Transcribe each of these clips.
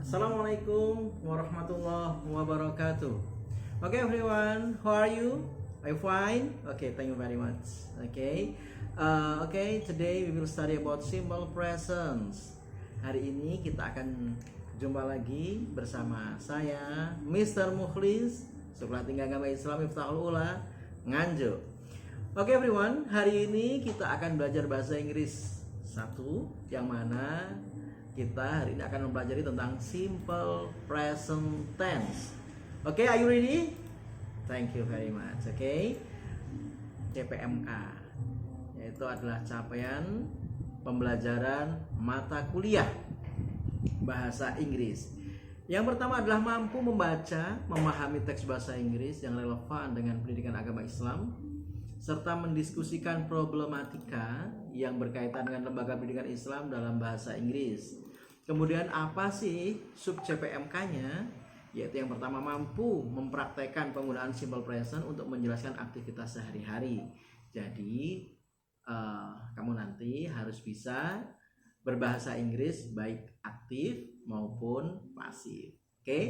Assalamualaikum warahmatullahi wabarakatuh. Okay, everyone, how are you? Are you fine? Okay, thank you very much. Okay, today we will study about simple presence. Hari ini kita akan jumpa lagi bersama saya, Mr. Mukhlis, Sekolah Tinggi Agama Islam Miftahul Ula, Nganjuk. Okay, everyone, hari ini kita akan belajar bahasa Inggris satu, yang mana kita hari ini akan mempelajari tentang simple present tense. Oke, are you ready? Thank you very much. Oke, CPMK, yaitu adalah capaian pembelajaran mata kuliah bahasa Inggris. Yang pertama adalah mampu membaca, memahami teks bahasa Inggris yang relevan dengan pendidikan agama Islam, serta mendiskusikan problematika yang berkaitan dengan lembaga pendidikan Islam dalam bahasa Inggris. Kemudian apa sih sub CPMK-nya? Yaitu yang pertama, mampu mempraktekkan penggunaan simple present untuk menjelaskan aktivitas sehari-hari. Jadi kamu nanti harus bisa berbahasa Inggris baik aktif maupun pasif. Oke?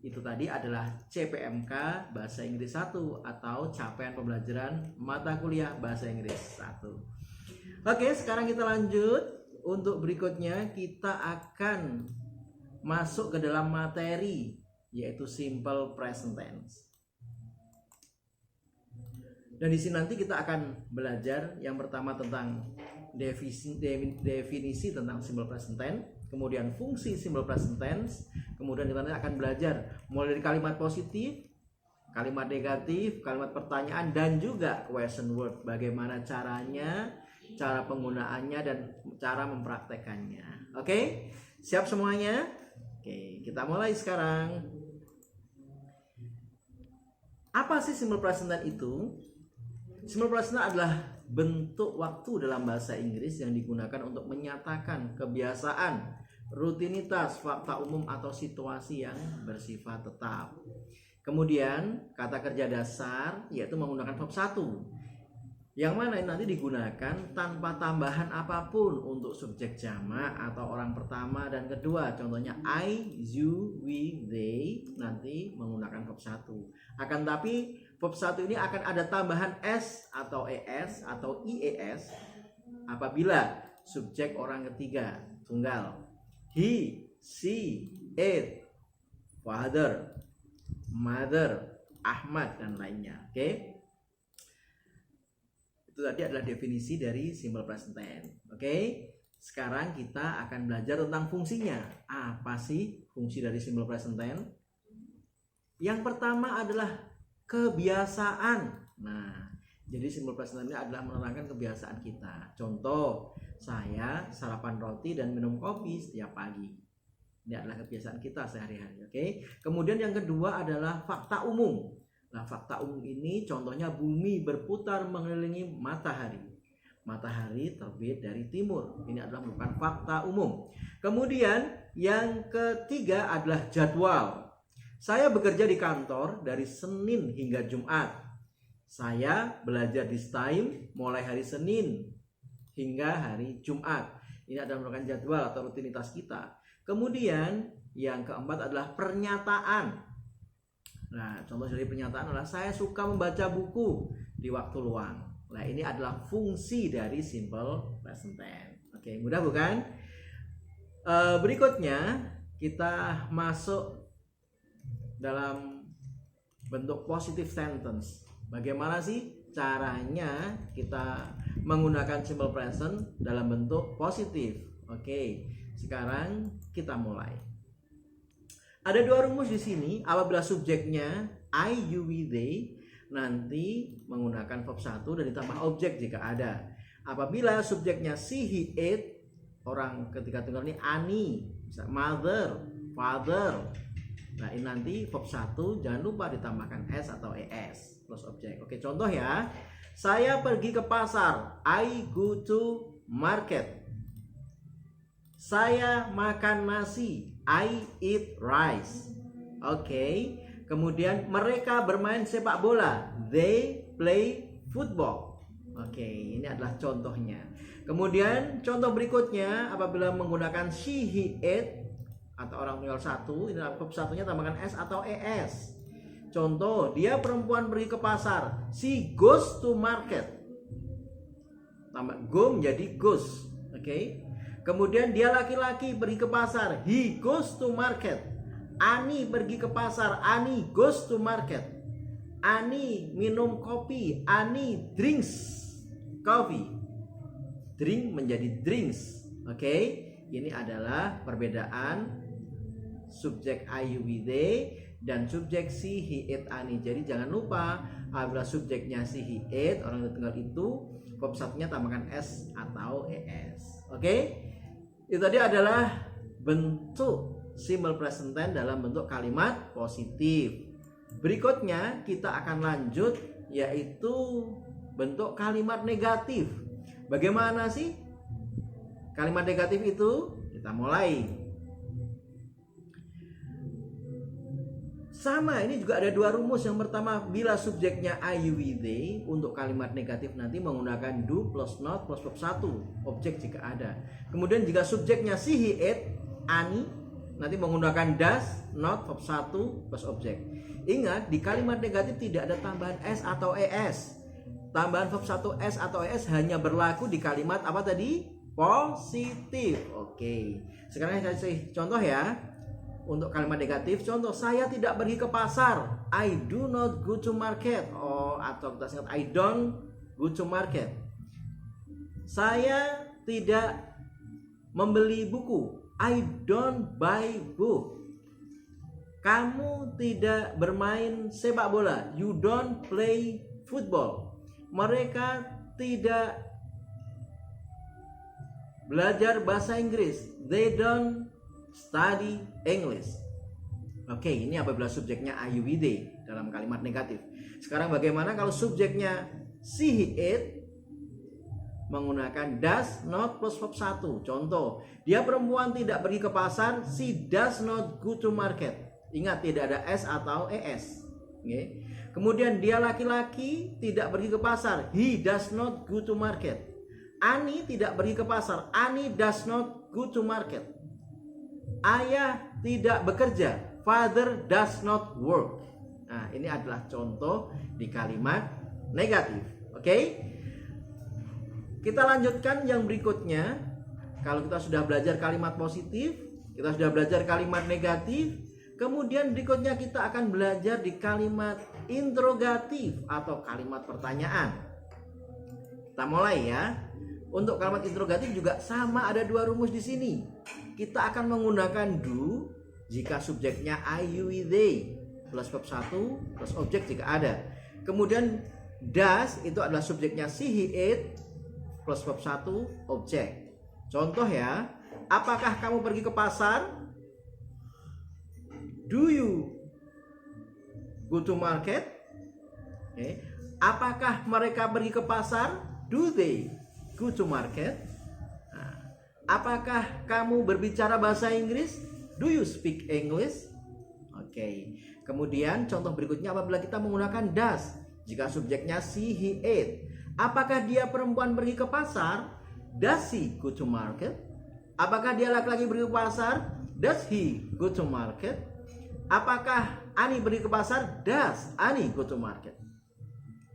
Itu tadi adalah CPMK bahasa Inggris 1 atau capaian pembelajaran mata kuliah bahasa Inggris 1. Oke, sekarang kita lanjut. Untuk berikutnya kita akan masuk ke dalam materi, yaitu simple present tense. Dan di sini nanti kita akan belajar yang pertama tentang definisi tentang simple present tense, kemudian fungsi simple present tense, kemudian kita nanti akan belajar mulai dari kalimat positif, kalimat negatif, kalimat pertanyaan, dan juga question word. Bagaimana caranya, cara penggunaannya, dan cara mempraktekannya. Oke, siap semuanya? Oke, kita mulai sekarang. Apa sih simple present tense itu? Simple present tense adalah bentuk waktu dalam bahasa Inggris yang digunakan untuk menyatakan kebiasaan, rutinitas, fakta umum, atau situasi yang bersifat tetap. Kemudian kata kerja dasar yaitu menggunakan verb 1, yang mana ini nanti digunakan tanpa tambahan apapun untuk subjek jamak atau orang pertama dan kedua. Contohnya I, you, we, they, nanti menggunakan verb 1. Akan tapi verb 1 ini akan ada tambahan s atau es atau ies apabila subjek orang ketiga tunggal. He, she, it, father, mother, Ahmad, dan lainnya. Oke? Itu tadi adalah definisi dari simple present tense. Oke? Sekarang kita akan belajar tentang fungsinya. Apa sih fungsi dari simple present tense? Yang pertama adalah kebiasaan. Nah, jadi simple present tense ini adalah menerangkan kebiasaan kita. Contoh, saya sarapan roti dan minum kopi setiap pagi. Ini adalah kebiasaan kita sehari-hari. Oke? Kemudian yang kedua adalah fakta umum. Nah, fakta umum ini contohnya bumi berputar mengelilingi matahari. Matahari terbit dari timur. Ini adalah merupakan fakta umum. Kemudian yang ketiga adalah jadwal. Saya bekerja di kantor dari Senin hingga Jumat. Saya belajar this time mulai hari Senin hingga hari Jumat. Ini adalah merupakan jadwal atau rutinitas kita. Kemudian yang keempat adalah pernyataan. Nah, contoh dari pernyataan adalah saya suka membaca buku di waktu luang. Nah, ini adalah fungsi dari simple present tense. Oke, mudah bukan? Berikutnya kita masuk dalam bentuk positive sentence. Bagaimana sih caranya kita menggunakan simple present dalam bentuk positif? Oke, sekarang kita mulai. Ada dua rumus di sini. Apabila subjeknya I, you, we, they, nanti menggunakan verb 1 dan ditambah objek jika ada. Apabila subjeknya she, he, it, orang ketiga tunggal ini ani, mother, father. Nah, ini nanti verb 1 jangan lupa ditambahkan s atau es plus objek. Oke, contoh ya. Saya pergi ke pasar. I go to market. Saya makan nasi. I eat rice. Oke. Kemudian mereka bermain sepak bola. They play football. Oke, ini adalah contohnya. Kemudian contoh berikutnya apabila menggunakan she, he, it, atau orang tunggal satu, ini verb satunya tambahkan s atau es. Contoh, dia perempuan pergi ke pasar. She goes to market. Tambah go menjadi goes. Oke. Kemudian dia laki-laki pergi ke pasar. He goes to market. Ani pergi ke pasar. Ani goes to market. Ani minum kopi. Ani drinks coffee. Drink menjadi drinks. Oke. Ini adalah perbedaan subjek I, you, we, they dan subjek she, he, it, ani. Jadi jangan lupa apabila subjeknya she, he, it, orang tunggal itu, verb satunya tambahkan s atau es. Oke? Itu tadi adalah bentuk simple present tense dalam bentuk kalimat positif. Berikutnya kita akan lanjut yaitu bentuk kalimat negatif. Bagaimana sih kalimat negatif itu? Kita mulai. Sama, ini juga ada dua rumus. Yang pertama, bila subjeknya I, you, we, they, untuk kalimat negatif nanti menggunakan do plus not plus verb 1, objek jika ada. Kemudian jika subjeknya she, he, it, ani, nanti menggunakan does, not, verb 1 plus objek. Ingat, di kalimat negatif tidak ada tambahan s atau es. Tambahan verb 1 s atau es hanya berlaku di kalimat apa tadi? Positif. Oke. Sekarang saya kasih contoh ya. Untuk kalimat negatif, contoh, saya tidak pergi ke pasar. I do not go to market. Oh, atau kita singkat, I don't go to market. Saya tidak membeli buku. I don't buy book. Kamu tidak bermain sepak bola. You don't play football. Mereka tidak belajar bahasa Inggris. They don't study English. Oke, ini apabila subjeknya I, you, we, they dalam kalimat negatif. Sekarang bagaimana kalau subjeknya she, he, it menggunakan does, not plus verb 1. Contoh, dia perempuan tidak pergi ke pasar. She does not go to market. Ingat, tidak ada s atau es. Oke. Kemudian dia laki-laki tidak pergi ke pasar. He does not go to market. Ani tidak pergi ke pasar. Ani does not go to market. Ayah tidak bekerja. Father does not work. Nah, ini adalah contoh di kalimat negatif. Oke? Kita lanjutkan yang berikutnya. Kalau kita sudah belajar kalimat positif, kita sudah belajar kalimat negatif, kemudian berikutnya kita akan belajar di kalimat interrogatif atau kalimat pertanyaan. Kita mulai ya. Untuk kalimat interrogatif juga sama, ada dua rumus di sini. Kita akan menggunakan do jika subjeknya I, you, we, they plus verb 1 plus objek jika ada. Kemudian does itu adalah subjeknya she, he, it plus verb 1 objek. Contoh ya, apakah kamu pergi ke pasar? Do you go to market? Okay. Apakah mereka pergi ke pasar? Do they go to market? Nah, apakah kamu berbicara bahasa Inggris? Do you speak English? Oke. Kemudian contoh berikutnya apabila kita menggunakan does jika subjeknya she, he, it. Apakah dia perempuan pergi ke pasar? Does he go to market? Apakah dia laki-laki pergi ke pasar? Does he go to market? Apakah Ani pergi ke pasar? Does Ani go to market?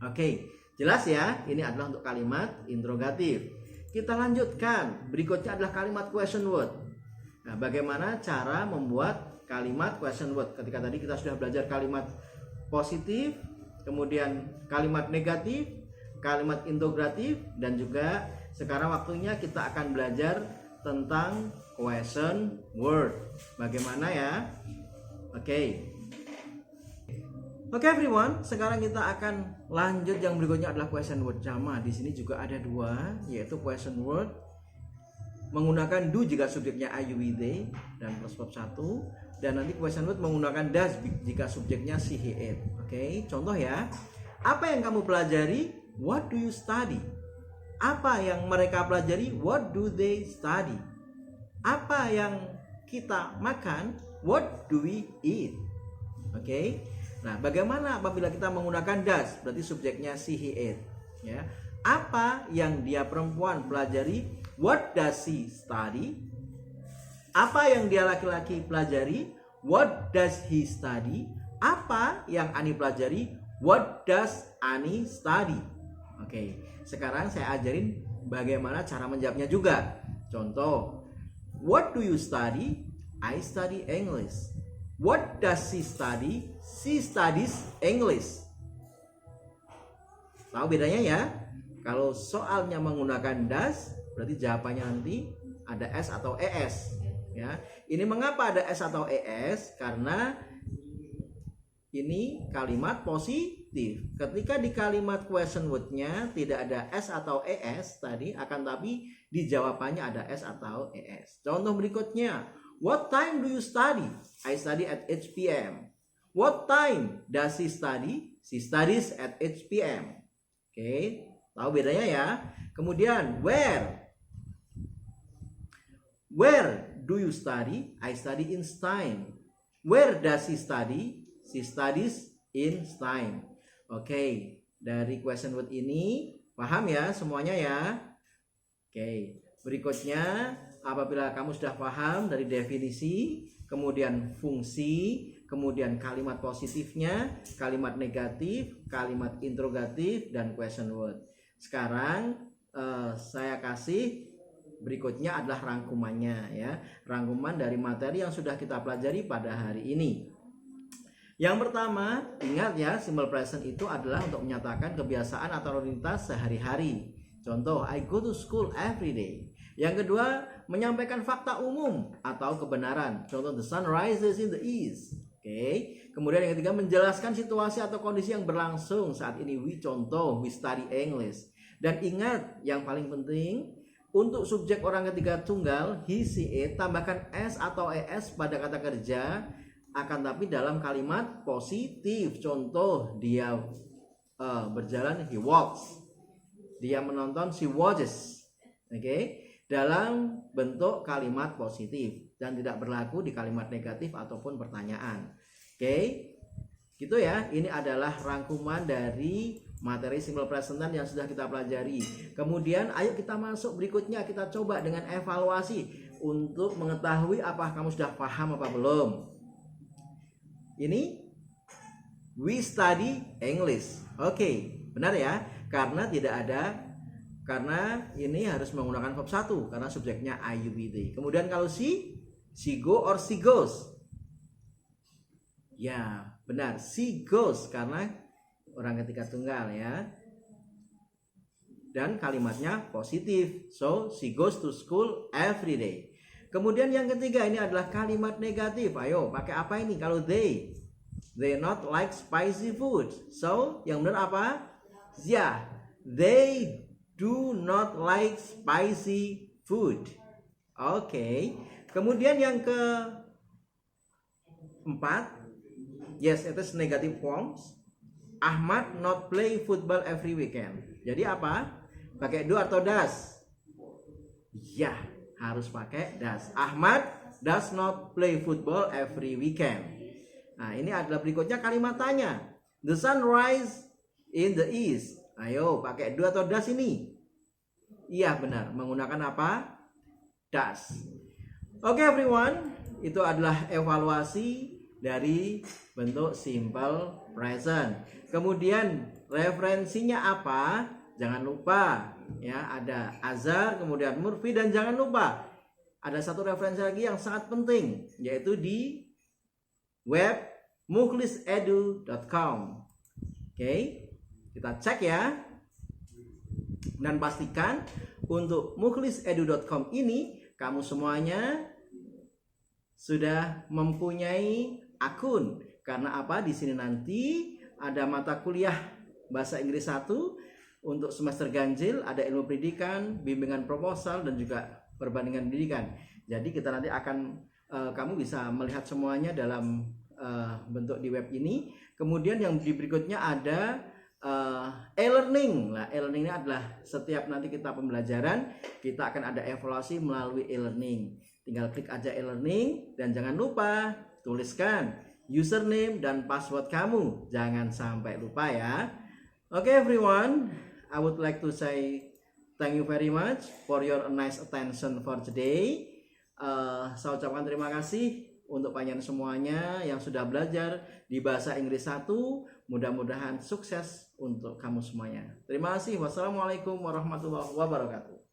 Oke, jelas ya? Ini adalah untuk kalimat interrogatif. Kita lanjutkan. Berikutnya adalah kalimat question word. Nah, bagaimana cara membuat kalimat question word? Ketika tadi kita sudah belajar kalimat positif, kemudian kalimat negatif, kalimat interrogatif, dan juga sekarang waktunya kita akan belajar tentang question word. Bagaimana ya? Oke. Oke everyone, sekarang kita akan lanjut yang berikutnya adalah question word. Sama di sini juga ada dua, yaitu question word menggunakan do jika subjeknya I, you, we, they dan plus verb 1, dan nanti question word menggunakan does jika subjeknya she, he, it. Oke, contoh ya. Apa yang kamu pelajari? What do you study? Apa yang mereka pelajari? What do they study? Apa yang kita makan? What do we eat? Oke. Nah, bagaimana apabila kita menggunakan does? Berarti subjeknya she, he, it. Ya. Apa yang dia perempuan pelajari? What does she study? Apa yang dia laki-laki pelajari? What does he study? Apa yang Ani pelajari? What does Ani study? Oke, sekarang saya ajarin bagaimana cara menjawabnya juga. Contoh, what do you study? I study English. What does she study? She studies English. Tahu bedanya ya? Kalau soalnya menggunakan does, berarti jawabannya nanti ada S atau ES. Ya, ini mengapa ada S atau ES? Karena ini kalimat positif. Ketika di kalimat question word-nya tidak ada S atau ES tadi, akan tapi di jawabannya ada S atau ES. Contoh berikutnya, what time do you study? I study at 8 p.m. What time does she study? She studies at 8 p.m. Oke, tahu bedanya ya? Kemudian, Where do you study? I study in Stein. Where does she study? She studies in Stein. Oke, dari question word ini paham ya semuanya ya? Oke, berikutnya apabila kamu sudah paham dari definisi, kemudian fungsi, kemudian kalimat positifnya, kalimat negatif, kalimat interrogatif, dan question word. Sekarang saya kasih berikutnya adalah rangkumannya ya. Rangkuman dari materi yang sudah kita pelajari pada hari ini. Yang pertama, ingat ya, simple present itu adalah untuk menyatakan kebiasaan atau rutinitas sehari-hari. Contoh, I go to school every day. Yang kedua, menyampaikan fakta umum atau kebenaran. Contoh, the sun rises in the east. Oke. Kemudian yang ketiga, menjelaskan situasi atau kondisi yang berlangsung saat ini. We study English. Dan ingat, yang paling penting, untuk subjek orang ketiga tunggal, he, she, it, tambahkan S atau ES pada kata kerja, akan tapi dalam kalimat positif. Contoh, dia berjalan, he walks. Dia menonton, she watches. Oke, dalam bentuk kalimat positif dan tidak berlaku di kalimat negatif ataupun pertanyaan. Oke, gitu ya. Ini adalah rangkuman dari materi simple present yang sudah kita pelajari. Kemudian ayo kita masuk berikutnya, kita coba dengan evaluasi untuk mengetahui apakah kamu sudah paham apa belum. Ini we study English. Oke, benar ya? Karena ini harus menggunakan verb 1 karena subjeknya I, you, we, they. Kemudian kalau she go or she goes. Ya, benar, she goes karena orang ketiga tunggal ya. Dan kalimatnya positif. So, she goes to school every day. Kemudian yang ketiga ini adalah kalimat negatif. Ayo, pakai apa ini? Kalau they not like spicy food. So, yang benar apa? Ya, they do not like spicy food. Oke. Kemudian yang keempat, yes, it is negative forms. Ahmad not play football every weekend. Jadi apa? Pakai do atau does? Ya, harus pakai does. Ahmad does not play football every weekend. Nah, ini adalah berikutnya kalimat tanya. The sun rise in the east. Ayo, pakai do atau does ini? Iya, benar. Menggunakan apa? Does. Oke, everyone. Itu adalah evaluasi dari bentuk simple present. Kemudian referensinya apa? Jangan lupa ya, ada Azhar, kemudian Murphy, dan jangan lupa ada satu referensi lagi yang sangat penting, yaitu di web mukhlisedu.com. Oke, kita cek ya. Dan pastikan untuk mukhlisedu.com ini kamu semuanya sudah mempunyai akun. Karena apa? Di sini nanti ada mata kuliah bahasa Inggris 1 untuk semester ganjil, ada ilmu pendidikan, bimbingan proposal, dan juga perbandingan pendidikan. Jadi kita nanti akan kamu bisa melihat semuanya dalam bentuk di web ini. Kemudian yang di berikutnya ada e-learning. Nah, e-learning ini adalah setiap nanti kita pembelajaran, kita akan ada evaluasi melalui e-learning. Tinggal klik aja e-learning dan jangan lupa tuliskan username dan password kamu. Jangan sampai lupa ya. Okay, everyone, I would like to say thank you very much for your nice attention for today. Saya ucapkan terima kasih untuk panjenengan semuanya yang sudah belajar di bahasa Inggris 1. Mudah-mudahan sukses untuk kamu semuanya. Terima kasih. Wassalamualaikum warahmatullahi wabarakatuh.